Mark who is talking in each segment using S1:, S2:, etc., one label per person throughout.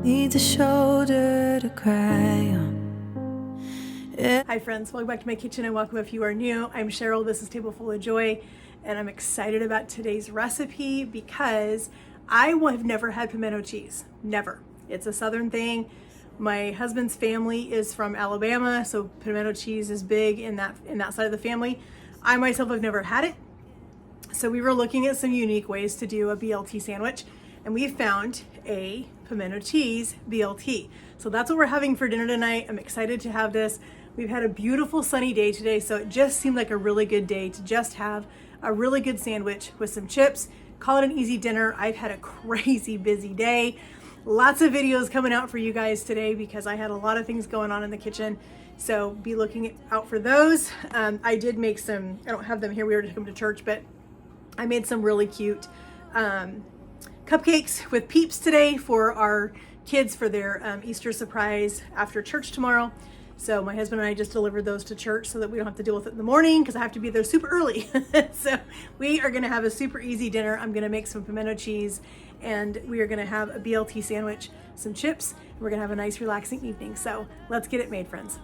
S1: Need a shoulder to cry on.
S2: Hi friends, welcome back to my kitchen and welcome if you are new. I'm Cheryl, this is Table Full of Joy, and I'm excited about today's recipe because I have never had pimento cheese, never. It's a southern thing. My husband's family is from Alabama, so pimento cheese is big in that side of the family. I myself have never had it. So we were looking at some unique ways to do a BLT sandwich, and we found a pimento cheese BLT. So that's what we're having for dinner tonight. I'm excited to have this. We've had a beautiful sunny day today, so it just seemed like a really good day to just have a really good sandwich with some chips. Call it an easy dinner. I've had a crazy busy day. Lots of videos coming out for you guys today because I had a lot of things going on in the kitchen. So be looking out for those. I did make some, I don't have them here, we already took them to church, but I made some really cute cupcakes with Peeps today for our kids for their Easter surprise after church tomorrow. So my husband and I just delivered those to church so that we don't have to deal with it in the morning because I have to be there super early. So we are gonna have a super easy dinner. I'm gonna make some pimento cheese and we are gonna have a BLT sandwich, some chips, and we're gonna have a nice relaxing evening. So let's get it made, friends.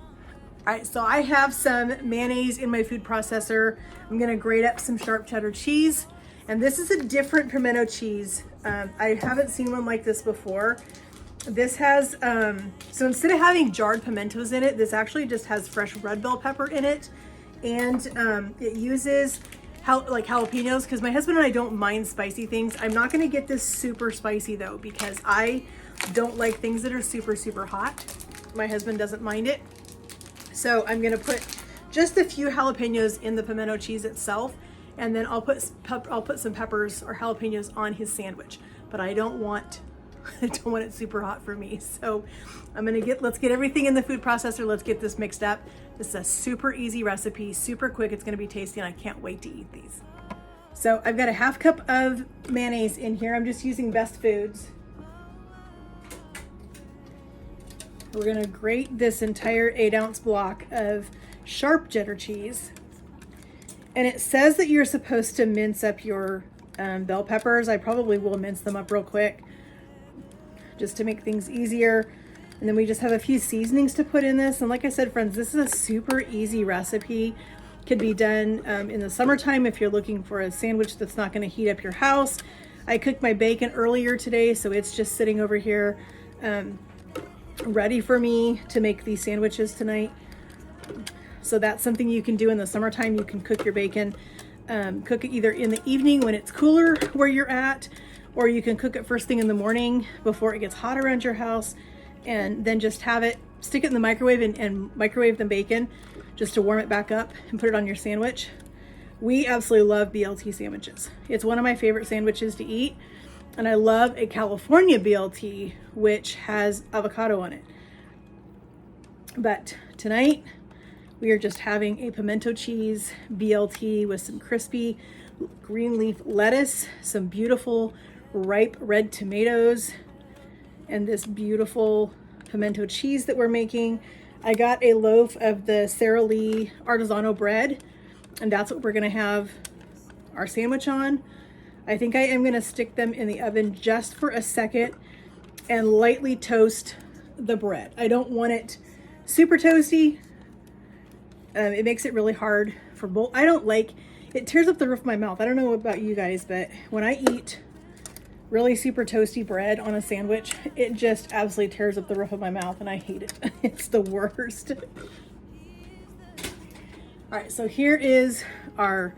S2: All right, so I have some mayonnaise in my food processor. I'm gonna grate up some sharp cheddar cheese. And this is a different pimento cheese. I haven't seen one like this before. This has, so instead of having jarred pimentos in it, this actually just has fresh red bell pepper in it. And it uses like jalapenos, because my husband and I don't mind spicy things. I'm not gonna get this super spicy though, because I don't like things that are super, super hot. My husband doesn't mind it. So I'm gonna put just a few jalapenos in the pimento cheese itself, and then I'll put some peppers or jalapenos on his sandwich. But I don't want it super hot for me. So let's get everything in the food processor. Let's get this mixed up. This is a super easy recipe, super quick. It's gonna be tasty and I can't wait to eat these. So I've got a half cup of mayonnaise in here. I'm just using Best Foods. We're gonna grate this entire 8-ounce block of sharp cheddar cheese. And it says that you're supposed to mince up your bell peppers. I probably will mince them up real quick just to make things easier. And then we just have a few seasonings to put in this. And like I said, friends, this is a super easy recipe. Could be done in the summertime if you're looking for a sandwich that's not gonna heat up your house. I cooked my bacon earlier today, so it's just sitting over here ready for me to make these sandwiches tonight. So that's something you can do in the summertime. You can cook your bacon, cook it either in the evening when it's cooler where you're at, or you can cook it first thing in the morning before it gets hot around your house, and then just have it, stick it in the microwave and microwave the bacon just to warm it back up and put it on your sandwich. We absolutely love BLT sandwiches. It's one of my favorite sandwiches to eat. And I love a California BLT, which has avocado on it. But tonight, we are just having a pimento cheese BLT with some crispy green leaf lettuce, some beautiful ripe red tomatoes, and this beautiful pimento cheese that we're making. I got a loaf of the Sara Lee Artisanal bread, and that's what we're gonna have our sandwich on. I think I am gonna stick them in the oven just for a second and lightly toast the bread. I don't want it super toasty. It makes it really hard for both. I don't like, it tears up the roof of my mouth. I don't know about you guys, but when I eat really super toasty bread on a sandwich, it just absolutely tears up the roof of my mouth and I hate it. It's the worst. All right, so here is our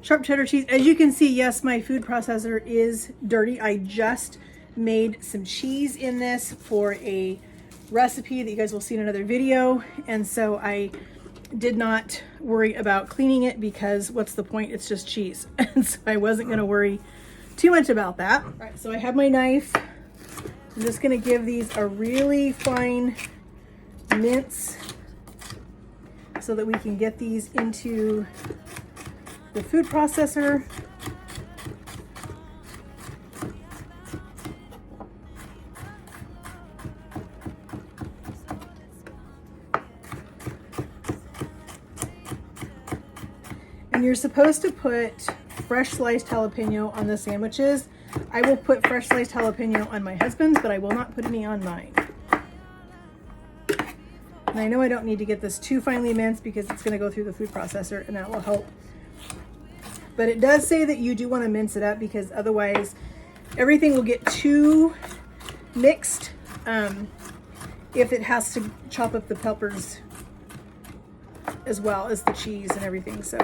S2: sharp cheddar cheese. As you can see, yes, my food processor is dirty. I just made some cheese in this for a recipe that you guys will see in another video. And so I did not worry about cleaning it because what's the point? It's just cheese. And so I wasn't gonna worry too much about that. All right, so I have my knife. I'm just gonna give these a really fine mince so that we can get these into the food processor. And you're supposed to put fresh sliced jalapeno on the sandwiches. I will put fresh sliced jalapeno on my husband's, but I will not put any on mine. And I know I don't need to get this too finely minced because it's going to go through the food processor, and that will help. But it does say that you do want to mince it up because otherwise everything will get too mixed if it has to chop up the peppers as well as the cheese and everything. So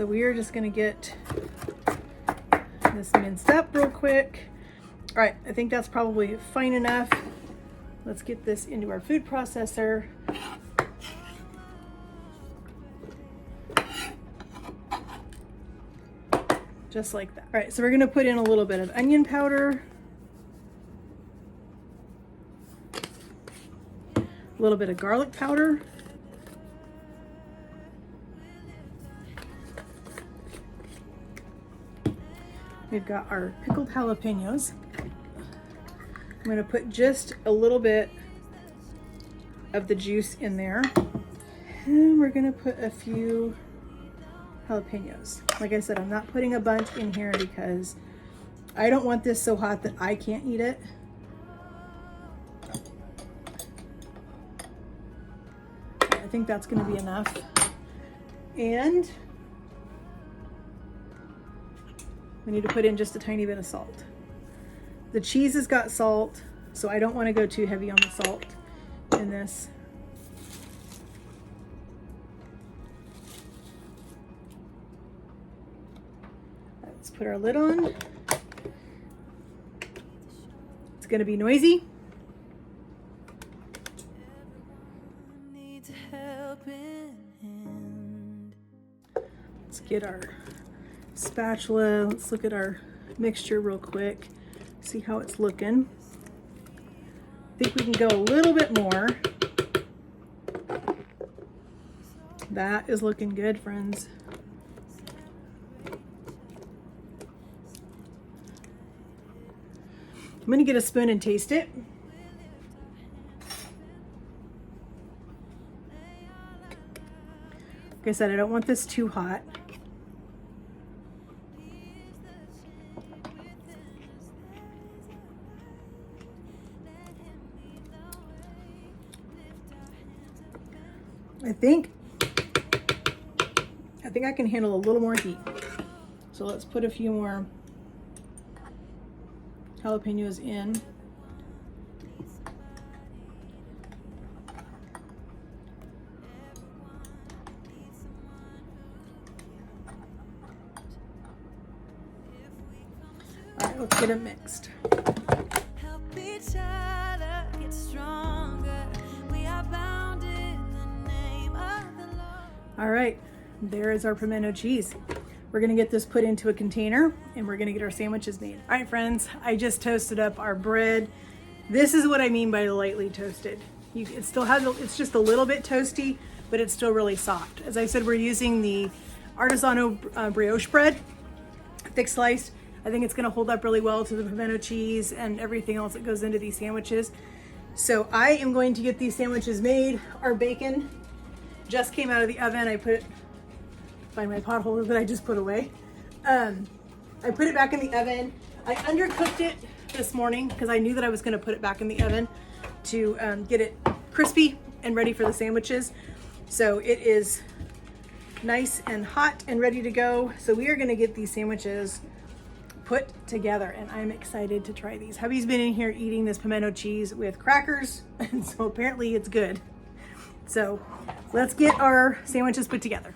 S2: we are just going to get this minced up real quick. All right, I think that's probably fine enough. Let's get this into our food processor. Just like that. All right, so we're gonna put in a little bit of onion powder, a little bit of garlic powder, we've got our pickled jalapenos. I'm gonna put just a little bit of the juice in there, and we're gonna put a few jalapenos. Like I said, I'm not putting a bunch in here because I don't want this so hot that I can't eat it. I think that's going to be enough. And we need to put in just a tiny bit of salt. The cheese has got salt, so I don't want to go too heavy on the salt in this. Let's put our lid on. It's going to be noisy. Let's get our spatula. Let's look at our mixture real quick. See how it's looking. I think we can go a little bit more. That is looking good, friends. I'm gonna get a spoon and taste it. Like I said, I don't want this too hot. I think I can handle a little more heat. So let's put a few more jalapenos in. All right, let's get it mixed.
S1: Help each other get stronger. We are bound in the name of the Lord.
S2: All right, there is our pimento cheese. We're gonna get this put into a container and we're gonna get our sandwiches made. All right, friends, I just toasted up our bread. This is what I mean by lightly toasted. It still has, it's just a little bit toasty, but it's still really soft. As I said, we're using the Artisano brioche bread, thick sliced. I think it's gonna hold up really well to the pimento cheese and everything else that goes into these sandwiches. So I am going to get these sandwiches made. Our bacon just came out of the oven. I put it, find my pot holder that I just put away. I put it back in the oven. I undercooked it this morning because I knew that I was gonna put it back in the oven to get it crispy and ready for the sandwiches. So it is nice and hot and ready to go. So we are gonna get these sandwiches put together and I'm excited to try these. Hubby's been in here eating this pimento cheese with crackers, and so apparently it's good. So let's get our sandwiches put together.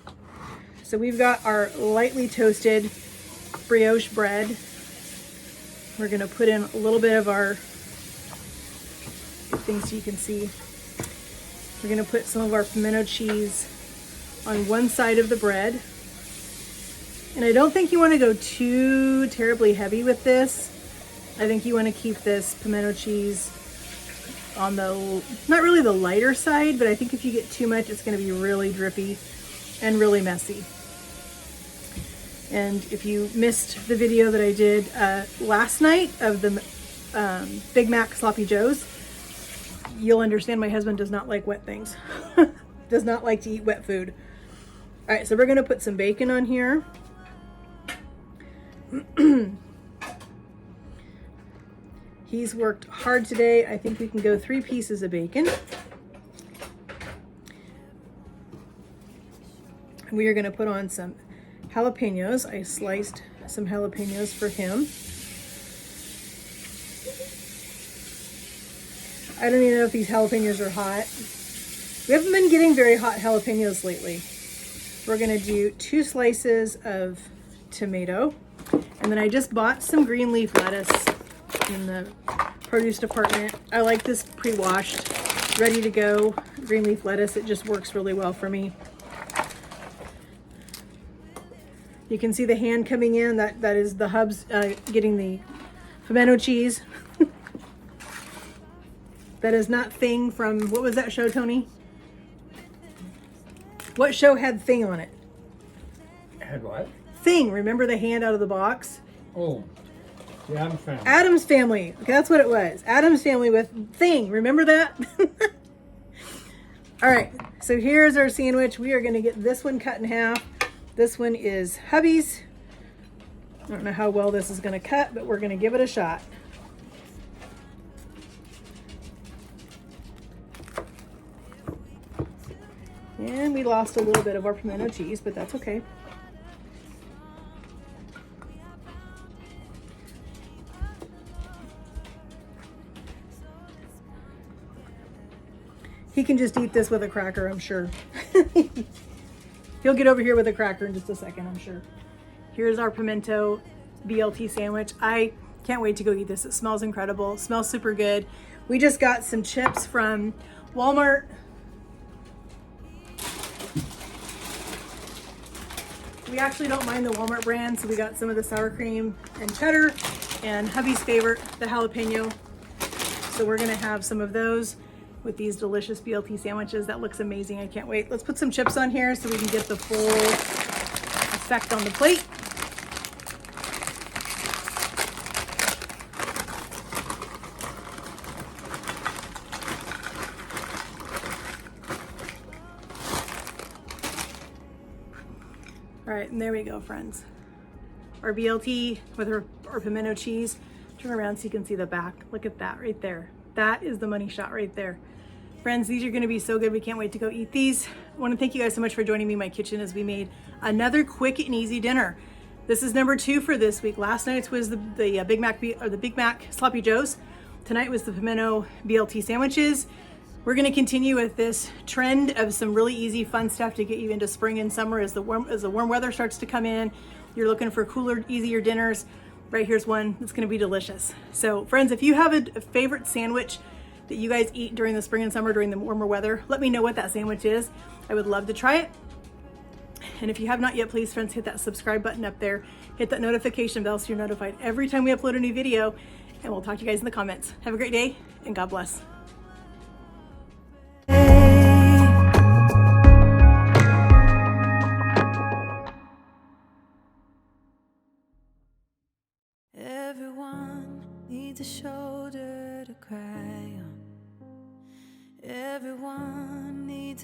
S2: So we've got our lightly toasted brioche bread. We're gonna put in a little bit of our things so you can see. We're gonna put some of our pimento cheese on one side of the bread. And I don't think you wanna go too terribly heavy with this. I think you wanna keep this pimento cheese on the, not really the lighter side, but I think if you get too much, it's gonna be really drippy and really messy. And if you missed the video that I did last night of the Big Mac Sloppy Joes, you'll understand my husband does not like wet things. Does not like to eat wet food. All right, so we're gonna put some bacon on here. He's worked hard today. I think we can go 3 pieces of bacon. We are going to put on some jalapenos. I sliced some jalapenos for him. I don't even know if these jalapenos are hot. We haven't been getting very hot jalapenos lately. We're going to do 2 slices of tomato. And then I just bought some green leaf lettuce in the produce department. I like this pre-washed, ready to go green leaf lettuce. It just works really well for me. You can see the hand coming in. That is the Hub's getting the pimento cheese. That is not Thing from, what was that show, Tony? What show had Thing on it?
S3: Had what?
S2: Thing. Remember the hand out of the box?
S3: Oh, the Addams Family.
S2: Addams Family. Okay, that's what it was. Addams Family with Thing. Remember that? All right. So here's our sandwich. We are going to get this one cut in half. This one is Hubby's. I don't know how well this is going to cut, but we're going to give it a shot. And we lost a little bit of our pimento cheese, but that's okay. He can just eat this with a cracker, I'm sure. He'll get over here with a cracker in just a second, I'm sure. Here's our pimento BLT sandwich. I can't wait to go eat this. It smells incredible. It smells super good. We just got some chips from Walmart. We actually don't mind the Walmart brand, so we got some of the sour cream and cheddar and Hubby's favorite, the jalapeno. So we're gonna have some of those with these delicious BLT sandwiches. That looks amazing. I can't wait. Let's put some chips on here so we can get the full effect on the plate. All right, and there we go, friends. Our BLT with our pimento cheese. Turn around so you can see the back. Look at that right there. That is the money shot right there. Friends, these are gonna be so good. We can't wait to go eat these. I wanna thank you guys so much for joining me in my kitchen as we made another quick and easy dinner. This is number 2 for this week. Last night's was the Big Mac Sloppy Joes. Tonight was the pimento BLT sandwiches. We're gonna continue with this trend of some really easy, fun stuff to get you into spring and summer as the warm weather starts to come in. You're looking for cooler, easier dinners. Right here's one that's gonna be delicious. So friends, if you have a favorite sandwich that you guys eat during the spring and summer, during the warmer weather, let me know what that sandwich is. I would love to try it. And if you have not yet, please friends, hit that subscribe button up there. Hit that notification bell so you're notified every time we upload a new video. And we'll talk to you guys in the comments. Have a great day and God bless.
S1: Everyone needs a shoulder to cry on. Everyone needs